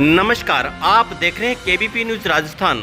नमस्कार, आप देख रहे हैं केबीपी न्यूज राजस्थान।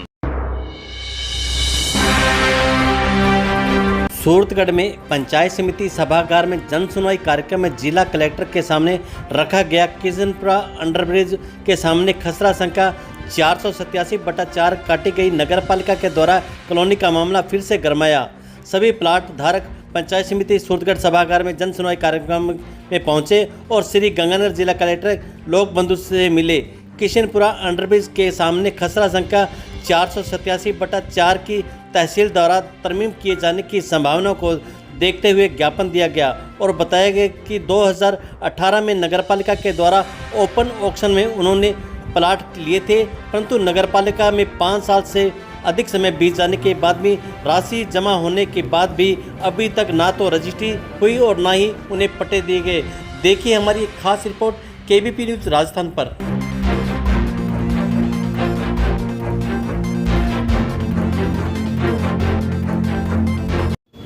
सूरतगढ़ में पंचायत समिति सभागार में जन सुनवाई कार्यक्रम में जिला कलेक्टर के सामने रखा गया किशनपुरा अंडरब्रिज के सामने खसरा संख्या 487/4 काटी गई नगरपालिका के द्वारा कॉलोनी का मामला फिर से गरमाया। सभी प्लाट धारक पंचायत समिति सूरतगढ़ सभागार में जन सुनवाई कार्यक्रम में पहुंचे और श्री गंगानगर जिला कलेक्टर लोक बंधु से मिले। किशनपुरा अंडरब्रिज के सामने खसरा संख्या 487/4 की तहसील द्वारा तरमीम किए जाने की संभावना को देखते हुए ज्ञापन दिया गया और बताया गया कि 2018 में नगरपालिका के द्वारा ओपन ऑक्शन में उन्होंने प्लाट लिए थे, परंतु नगरपालिका में 5 साल से अधिक समय बीत जाने के बाद भी राशि जमा होने के बाद भी अभी तक ना तो रजिस्ट्री हुई और ना ही उन्हें पट्टे दिए गए। देखिए हमारी खास रिपोर्ट केबीपी न्यूज राजस्थान पर।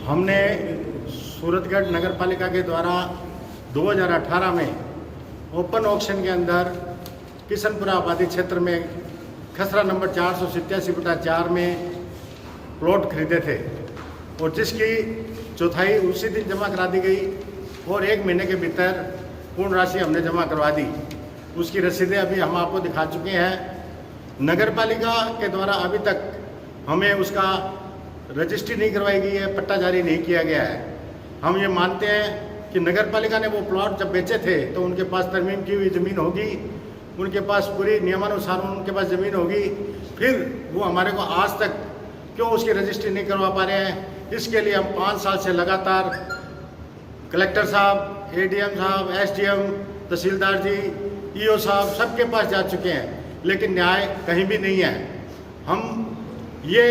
हमने सूरतगढ़ नगरपालिका के द्वारा 2018 में ओपन ऑक्शन के अंदर किशनपुरा आबादी क्षेत्र में खसरा नंबर 487/4 में प्लॉट खरीदे थे और जिसकी चौथाई उसी दिन जमा करा दी गई और 1 महीने के भीतर पूर्ण राशि हमने जमा करवा दी। उसकी रसीदें अभी हम आपको दिखा चुके हैं। नगरपालिका के द्वारा अभी तक हमें उसका रजिस्ट्री नहीं करवाई गई है, पट्टा जारी नहीं किया गया है। हम ये मानते हैं कि नगरपालिका ने वो प्लॉट जब बेचे थे तो उनके पास तरमीम की हुई ज़मीन होगी, उनके पास पूरी नियमानुसार उनके पास ज़मीन होगी, फिर वो हमारे को आज तक क्यों उसकी रजिस्ट्री नहीं करवा पा रहे हैं। इसके लिए हम 5 साल से लगातार कलेक्टर साहब, एडीएम साहब, एसडीएम, तहसीलदार जी, ईओ साहब सबके पास जा चुके हैं, लेकिन न्याय कहीं भी नहीं है। हम ये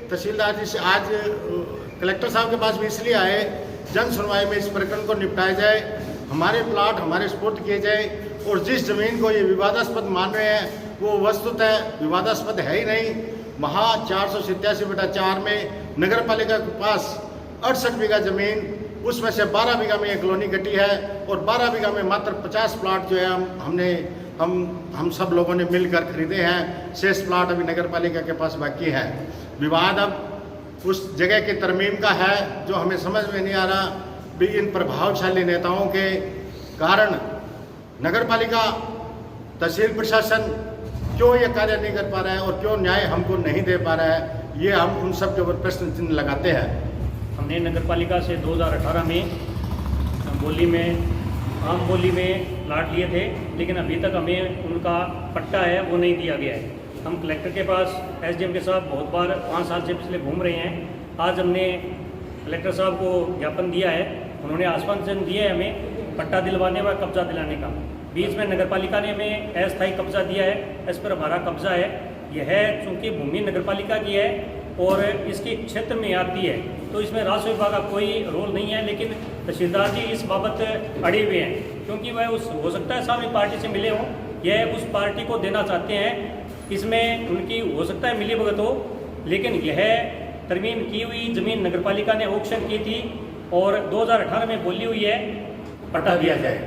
तहसीलदार जी से आज कलेक्टर साहब के पास भी इसलिए आए, जन सुनवाई में इस प्रकरण को निपटाया जाए, हमारे प्लाट हमारे सुपुर्द किए जाए और जिस जमीन को ये विवादास्पद मान रहे हैं वो वस्तुतः विवादास्पद है ही नहीं। वहाँ 487/4 में नगरपालिका के पास 68 बीघा ज़मीन, उसमें से 12 बीघा में एक कॉलोनी कटी है और 12 बीघा में मात्र 50 प्लाट जो है हम सब लोगों ने मिलकर खरीदे हैं। शेष प्लाट अभी नगरपालिका के पास बाकी है। विवाद अब उस जगह की तरमीम का है जो हमें समझ में नहीं आ रहा भी इन प्रभावशाली नेताओं के कारण नगरपालिका तहसील प्रशासन क्यों ये कार्य नहीं कर पा रहा है और क्यों न्याय हमको नहीं दे पा रहा है। ये हम उन सब के ऊपर प्रश्न चिन्ह लगाते हैं। हमने नगरपालिका से 2018 में आम बोली में प्लाट लिए थे, लेकिन अभी तक हमें उनका पट्टा है वो नहीं दिया गया है। हम कलेक्टर के पास, एसडीएम के साथ बहुत बार 5 साल से पिछले घूम रहे हैं। आज हमने कलेक्टर साहब को ज्ञापन दिया है, उन्होंने आश्वासन दिया है हमें पट्टा दिलवाने व कब्जा दिलाने का। बीच में नगरपालिका ने हमें अस्थायी कब्जा दिया है, इस पर हमारा कब्जा है। यह चूँकि भूमि नगरपालिका की है और इसके क्षेत्र में आती है तो इसमें राजस्व विभाग का कोई रोल नहीं है, लेकिन तहसीलदार जी इस बाबत अड़े हुए हैं क्योंकि वह हो सकता है सामने पार्टी से मिले हों, यह उस पार्टी को देना चाहते हैं। इसमें उनकी हो सकता है मिलीभगत हो, लेकिन यह तरमीम की हुई ज़मीन नगरपालिका ने ऑक्शन की थी और 2018 में बोली हुई है पट्टा दिया जाए।